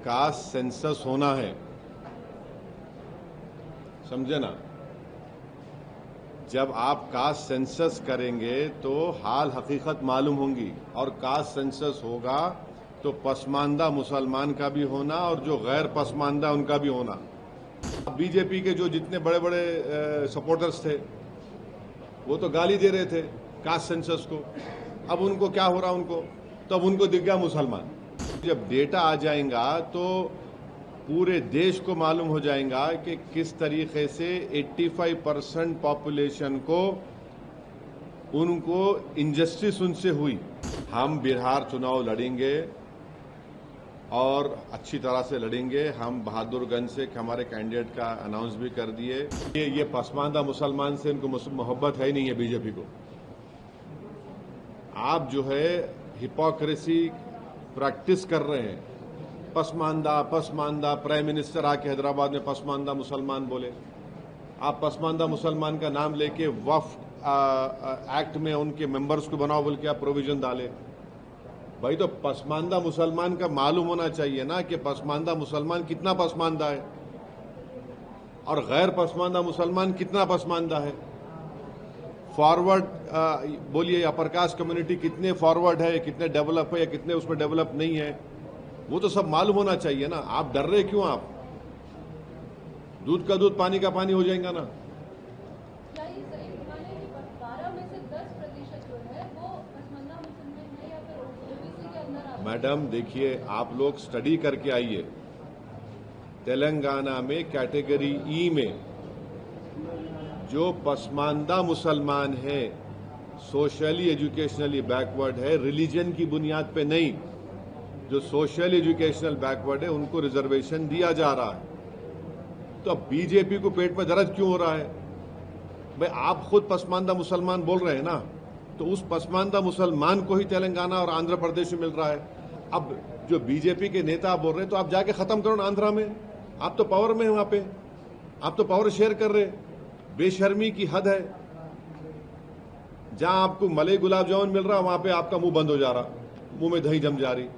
Caste census होना है, समझे ना। जब आप कास्ट सेंसस करेंगे तो हाल हकीकत मालूम होंगी, और कास्ट सेंसस होगा तो पसमानदा मुसलमान का भी होना और जो गैर पसमानदा उनका भी होना। बीजेपी के जो जितने बड़े बड़े सपोर्टर्स थे वो तो गाली दे रहे थे कास्ट सेंसस को, अब उनको क्या हो रहा उनको, तब उनको दिख गया मुसलमान। जब डेटा आ जाएगा तो पूरे देश को मालूम हो जाएगा कि किस तरीके से 85% पॉपुलेशन को उनको इंजस्टिस उनसे हुई। हम बिहार चुनाव लड़ेंगे और अच्छी तरह से लड़ेंगे। हम बहादुरगंज से हमारे कैंडिडेट का अनाउंस भी कर दिए। ये पसमानदा मुसलमान से इनको मोहब्बत है ही नहीं है बीजेपी को। आप जो है हिपोक्रेसी प्रैक्टिस कर रहे हैं। पसमानदा पसमानदा, प्राइम मिनिस्टर आके हैदराबाद में पसमानदा मुसलमान बोले। आप पसमानदा मुसलमान का नाम लेके वक्फ एक्ट में उनके मेंबर्स को बनाओ बोल के आप प्रोविजन डाले। भाई तो पसमानदा मुसलमान का मालूम होना चाहिए ना कि पसमानदा मुसलमान कितना पसमानदा है और गैर पसमानदा मुसलमान कितना पसमानदा है। फॉरवर्ड बोलिए, अपर कास्ट कम्युनिटी कितने फॉरवर्ड है, कितने डेवलप है या कितने उसमें डेवलप नहीं है, वो तो सब मालूम होना चाहिए ना। आप डर रहे क्यों? आप दूध का दूध पानी का पानी हो जाएगा ना। मैडम देखिए, आप लोग स्टडी करके आइए। तेलंगाना में कैटेगरी ई में जो पसमानदा मुसलमान है, सोशली एजुकेशनली बैकवर्ड है, रिलीजन की बुनियाद पे नहीं, जो सोशल एजुकेशनल बैकवर्ड है उनको रिजर्वेशन दिया जा रहा है। तो अब बीजेपी को पेट में दर्द क्यों हो रहा है? भाई आप खुद पसमानदा मुसलमान बोल रहे हैं ना, तो उस पसमानदा मुसलमान को ही तेलंगाना और आंध्र प्रदेश में मिल रहा है। अब जो बीजेपी के नेता बोल रहे हैं तो आप जाके खत्म करो ना आंध्रा में। आप तो पावर में हैं वहां पे, आप तो पावर शेयर कर रहे। बेशर्मी की हद है। जहां आपको मलाई गुलाब जामुन मिल रहा वहां पे आपका मुंह बंद हो जा रहा, मुंह में दही जम जा रही।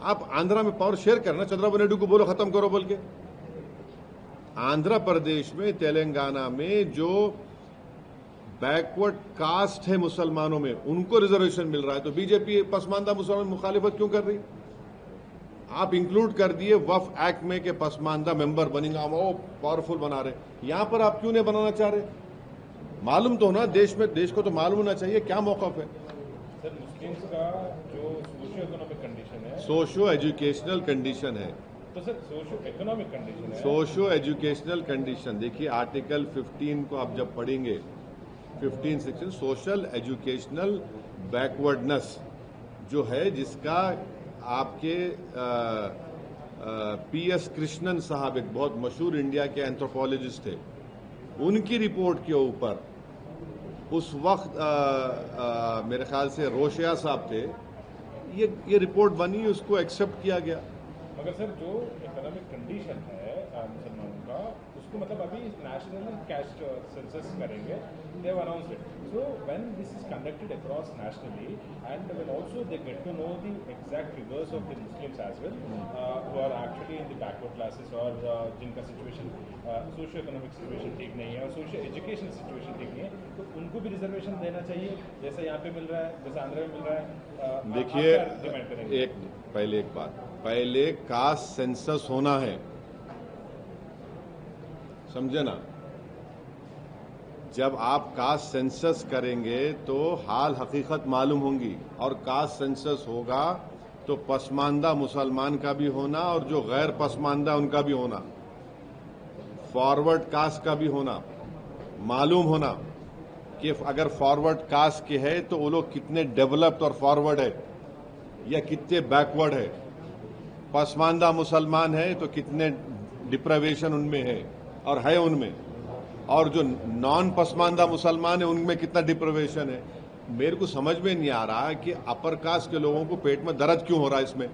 आप आंध्रा में पावर शेयर करना, चंद्रबाबू नायडू को बोलो खत्म करो बोल के। आंध्र प्रदेश में, तेलंगाना में जो बैकवर्ड कास्ट है मुसलमानों में, उनको रिजर्वेशन मिल रहा है, तो बीजेपी पसमानदा मुसलमान मुखालिफत क्यों कर रही? आप इंक्लूड कर दिए वक्फ एक्ट में कि पसमानदा मेंबर बनेगा, वो पावरफुल बना रहे। यहां पर आप क्यों नहीं बनाना चाह रहे? मालूम तो ना देश में, देश को तो मालूम होना चाहिए क्या मौकफ है। सर, मुस्लिम्स का जो सोशियो इकोनॉमिक कंडीशन है, सोशियो एजुकेशनल कंडीशन है, तो सर सोशियो इकोनॉमिक कंडीशन है, सोशियो एजुकेशनल कंडीशन। देखिए आर्टिकल 15 को आप जब पढ़ेंगे, 15 सेक्शन सोशल एजुकेशनल बैकवर्डनेस जो है, जिसका आपके पीएस कृष्णन साहब, एक बहुत मशहूर इंडिया के एंथ्रोपोलॉजिस्ट थे, उनकी रिपोर्ट के ऊपर उस वक्त मेरे ख्याल से रोशिया साहब थे, ये रिपोर्ट बनी, उसको एक्सेप्ट किया गया। मगर सर जो इकोनॉमिक कंडीशन है मुसलमानों का, उसको मतलब अभी नेशनल कैस्ट सेंसस करेंगे, they have announced it. So when this is conducted across nationally, and when also they get to know the exact figures of the Muslims as well, who are actually in the backward classes or जिनका situation socio-economic situation ठीक नहीं है और socio-educational situation ठीक नहीं है, तो उनको भी रिजर्वेशन देना चाहिए जैसा यहाँ पे मिल रहा है, जैसा आंध्र में मिल रहा है। देखिए एक बात, पहले कास्ट सेंसस होना है, समझे ना। जब आप कास्ट सेंसस करेंगे तो हाल हकीकत मालूम होंगी, और कास्ट सेंसस होगा तो पसमानदा मुसलमान का भी होना और जो गैर पसमानदा उनका भी होना, फॉरवर्ड कास्ट का भी होना, मालूम होना कि अगर फॉरवर्ड कास्ट के है तो वो लोग कितने डेवलप्ड और फॉरवर्ड है या कितने बैकवर्ड है। पसमानदा मुसलमान है तो कितने डिप्रावेशन उनमें है और है उनमें, और जो नॉन पसमानदा मुसलमान है उनमें कितना डिप्रावेशन है। मेरे को समझ में नहीं आ रहा है कि अपर कास्ट के लोगों को पेट में दर्द क्यों हो रहा है इसमें।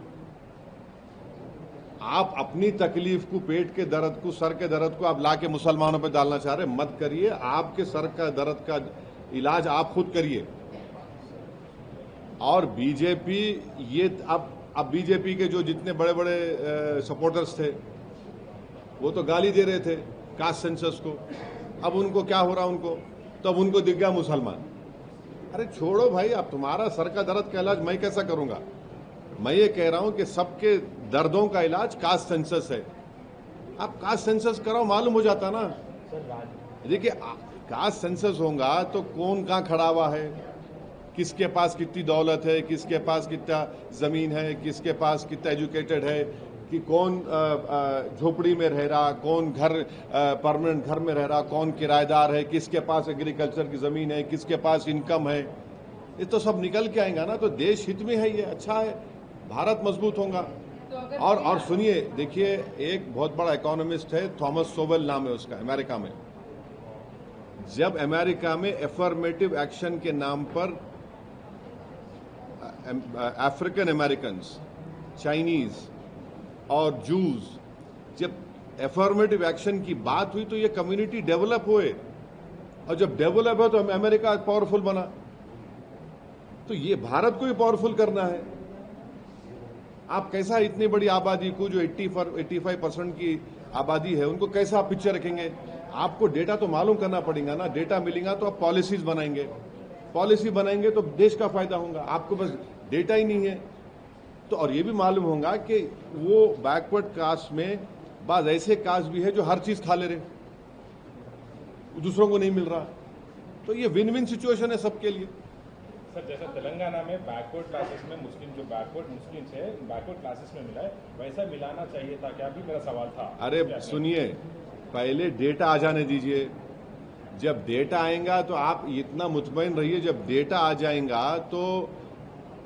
आप अपनी तकलीफ को, पेट के दर्द को, सर के दर्द को आप लाके मुसलमानों पे डालना चाह रहे, मत करिए। आपके सर का दर्द का इलाज आप खुद करिए। और बीजेपी ये अब अब बीजेपी के जो जितने बड़े बड़े सपोर्टर्स थे वो तो गाली दे रहे थे कास्ट सेंसस को। अब उनको क्या हो रहा उनको, तो अब उनको दिख गया मुसलमान। अरे छोड़ो भाई, अब तुम्हारा सर का दर्द का इलाज मैं कैसा करूंगा? मैं ये कह रहा हूं कि सबके दर्दों का इलाज कास्ट सेंसस है। आप कास्ट सेंसस कराओ, मालूम हो जाता ना। देखिए कास्ट सेंसस होगा तो कौन कहाँ खड़ा हुआ है, किसके पास कितनी दौलत है, किसके पास कितना जमीन है, किसके पास कितना एजुकेटेड है, कि कौन झोपड़ी में रह रहा, कौन घर परमानेंट घर में रह रहा, कौन किराएदार है, किसके पास एग्रीकल्चर की जमीन है, किसके पास इनकम है। ये तो सब निकल के आएगा ना। तो देश हित में है, ये अच्छा है, भारत मजबूत होगा। और सुनिए, देखिए एक बहुत बड़ा इकोनॉमिस्ट है, थॉमस सोवेल नाम है उसका, अमेरिका में। जब अमेरिका में एफर्मेटिव एक्शन के नाम पर अफ्रीकन अमेरिकन, चाइनीज और जूस, जब एफर्मेटिव एक्शन की बात हुई तो ये कम्युनिटी डेवलप हुए, और जब डेवलप हो तो अमेरिका पावरफुल बना। तो ये भारत को भी पावरफुल करना है। आप कैसा इतनी बड़ी आबादी को, जो 85% की आबादी है, उनको कैसा आप पीछे रखेंगे? आपको डेटा तो मालूम करना पड़ेगा ना। डेटा मिलेगा तो आप पॉलिसीज बनाएंगे, पॉलिसी बनाएंगे तो देश का फायदा होगा। आपको बस डेटा ही नहीं है तो, और ये भी मालूम होगा कि वो बैकवर्ड कास्ट में बाज ऐसे कास्ट भी है जो हर चीज खा ले रहे, दूसरों को नहीं मिल रहा। तो ये विन विन सिचुएशन है सबके लिए। सर जैसा तेलंगाना में बैकवर्ड क्लासेस में मुस्लिम, जो बैकवर्ड मुस्लिम है बैकवर्ड क्लासेस में मिला है, वैसा मिलाना चाहिए था क्या, भी मेरा सवाल था। अरे सुनिए, पहले डेटा आ जाने दीजिए। जब डेटा आएगा तो आप इतना मुतमईन रहिए, जब डेटा आ जाएगा तो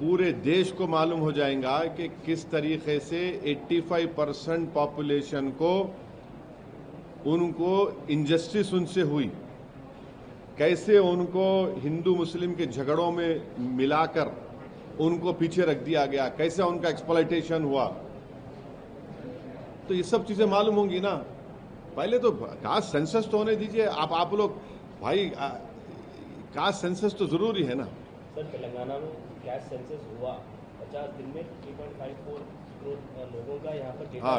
पूरे देश को मालूम हो जाएगा कि किस तरीके से 85% पॉपुलेशन को उनको इनजस्टिस उनसे हुई, कैसे उनको हिंदू मुस्लिम के झगड़ों में मिलाकर उनको पीछे रख दिया गया, कैसे उनका एक्सप्लॉयटेशन हुआ। तो ये सब चीजें मालूम होंगी ना। पहले तो कास्ट सेंसस तो होने दीजिए। आप लोग भाई, कास्ट सेंसस तो जरूरी है ना। सर तेलंगाना में कास्ट सेंसस हुआ, 50 दिन में 3.54 करोड़ लोगों का यहाँ पर हाँ,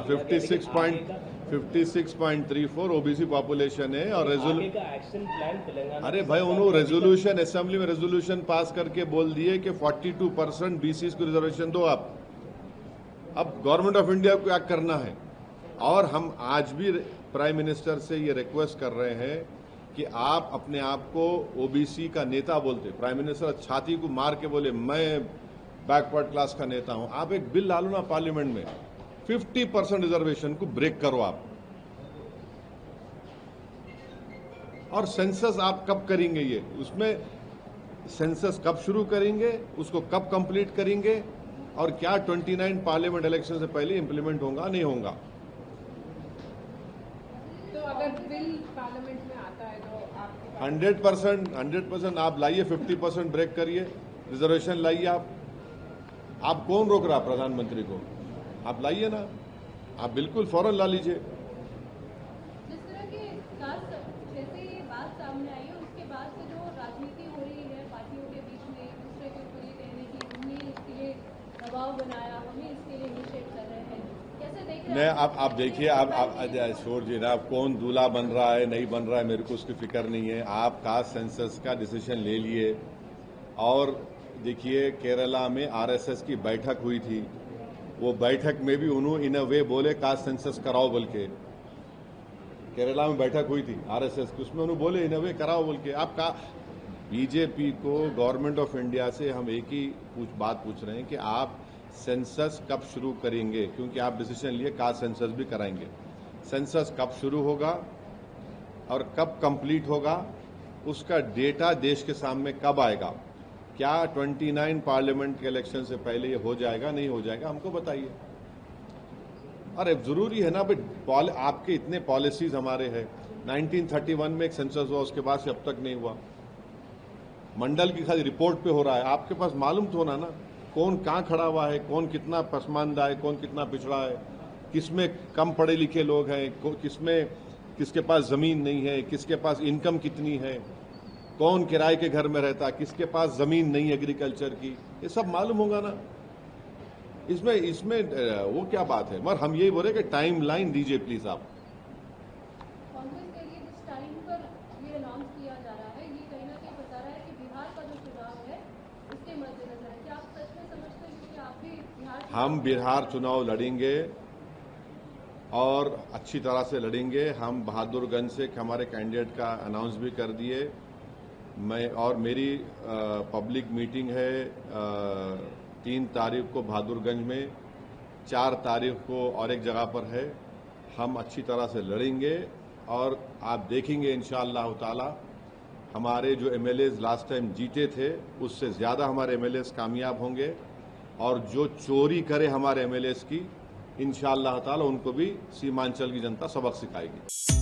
56.34 ओबीसी पॉपुलेशन है। और आगे का एक्शन प्लान तेलंगाना, अरे भाई उन्होंने रेजोल्यूशन, असेंबली में रेजोल्यूशन पास करके बोल दिए कि 42% बीसीस को रिजर्वेशन दो आप। अब गवर्नमेंट ऑफ इंडिया को क्या करना है। और हम आज भी प्राइम मिनिस्टर से ये रिक्वेस्ट कर रहे हैं कि आप अपने आप को ओबीसी का नेता बोलते। प्राइम मिनिस्टर छाती को मार के बोले मैं बैकवर्ड क्लास का नेता हूं। आप एक बिल डालो ना पार्लियामेंट में, 50% रिजर्वेशन को ब्रेक करो आप। और सेंसस आप कब करेंगे, ये उसमें सेंसस कब शुरू करेंगे, उसको कब कंप्लीट करेंगे, और क्या 29 पार्लियामेंट इलेक्शन से पहले इंप्लीमेंट होगा नहीं होगा। तो अगर बिल पार्लियामेंट में आता है तो आप 100% आप लाइए, 50% ब्रेक करिए, रिजर्वेशन लाइए आप कौन रोक रहा प्रधानमंत्री को? आप लाइए ना, आप बिल्कुल फौरन ला लीजिए। जिस तरह के कास्ट, जैसे ये बात सामने आई है उसके बाद से जो राजनीति हो रही है पार्टियों के बीच में, एक दूसरे के ऊपर ये कहने की हमने इसके लिए दबाव बनाया, हमें इसके लिए इनिशिएट कर रहे हैं, कैसे देख रहे हैं? आप देखिए, आप छोड़ जी ना, आप कौन दूल्हा बन रहा है नहीं बन रहा है मेरे को उसकी फिक्र नहीं है। आप कास्ट सेंसस का डिसीजन ले लिए। और देखिए केरला में आरएसएस की बैठक हुई थी, वो बैठक में भी उन्होंने इन अ वे बोले कास्ट सेंसस कराओ बोल के। केरला में बैठक हुई थी आरएसएस की, उसमें उन्होंने बोले इन अ वे कराओ बोल के। आपका बीजेपी को, गवर्नमेंट ऑफ इंडिया से हम एक ही बात पूछ रहे हैं कि आप सेंसस कब शुरू करेंगे, क्योंकि आप डिसीजन लिए कास्ट सेंसस भी कराएंगे। सेंसस कब शुरू होगा और कब कंप्लीट होगा, उसका डेटा देश के सामने कब आएगा। क्या 29 पार्लियामेंट के इलेक्शन से पहले ये हो जाएगा नहीं हो जाएगा, हमको बताइए। अरे जरूरी है ना भाई, आपके इतने पॉलिसीज हमारे हैं। 1931 में एक सेंसस हुआ, उसके बाद से अब तक नहीं हुआ। मंडल की खाली रिपोर्ट पे हो रहा है। आपके पास मालूम तो होना ना कौन कहाँ खड़ा हुआ है, कौन कितना पसमानदा है, कौन कितना पिछड़ा है, किसमें कम पढ़े लिखे लोग हैं, किसमें किसके पास जमीन नहीं है, किसके पास इनकम कितनी है, कौन किराए के घर में रहता, किसके पास जमीन नहीं एग्रीकल्चर की, ये सब मालूम होगा ना। इसमें इसमें वो क्या बात है, मगर हम यही बोले कि टाइम लाइन दीजिए प्लीज आप। कांग्रेस के लिए जिस टाइम पर ये अनाउंस किया जा रहा है, ये कहीं ना कहीं बता रहा है कि बिहार का जो चुनाव है उसके मद्देनजर है। क्या आप सच में समझते हैं कि आप भी बिहार हम बिहार चुनाव लड़ेंगे और अच्छी तरह से लड़ेंगे। हम बहादुरगंज से हमारे कैंडिडेट का अनाउंस भी कर दिए। मैं और मेरी पब्लिक मीटिंग है 3 तारीख को बहादुरगंज में, 4 तारीख को और एक जगह पर है। हम अच्छी तरह से लड़ेंगे और आप देखेंगे इंशाअल्लाह ताला हमारे जो एमएलएज लास्ट टाइम जीते थे उससे ज़्यादा हमारे एमएलएज कामयाब होंगे, और जो चोरी करे हमारे एमएलएज की इंशाअल्लाह ताला उनको भी सीमांचल की जनता सबक सिखाएगी।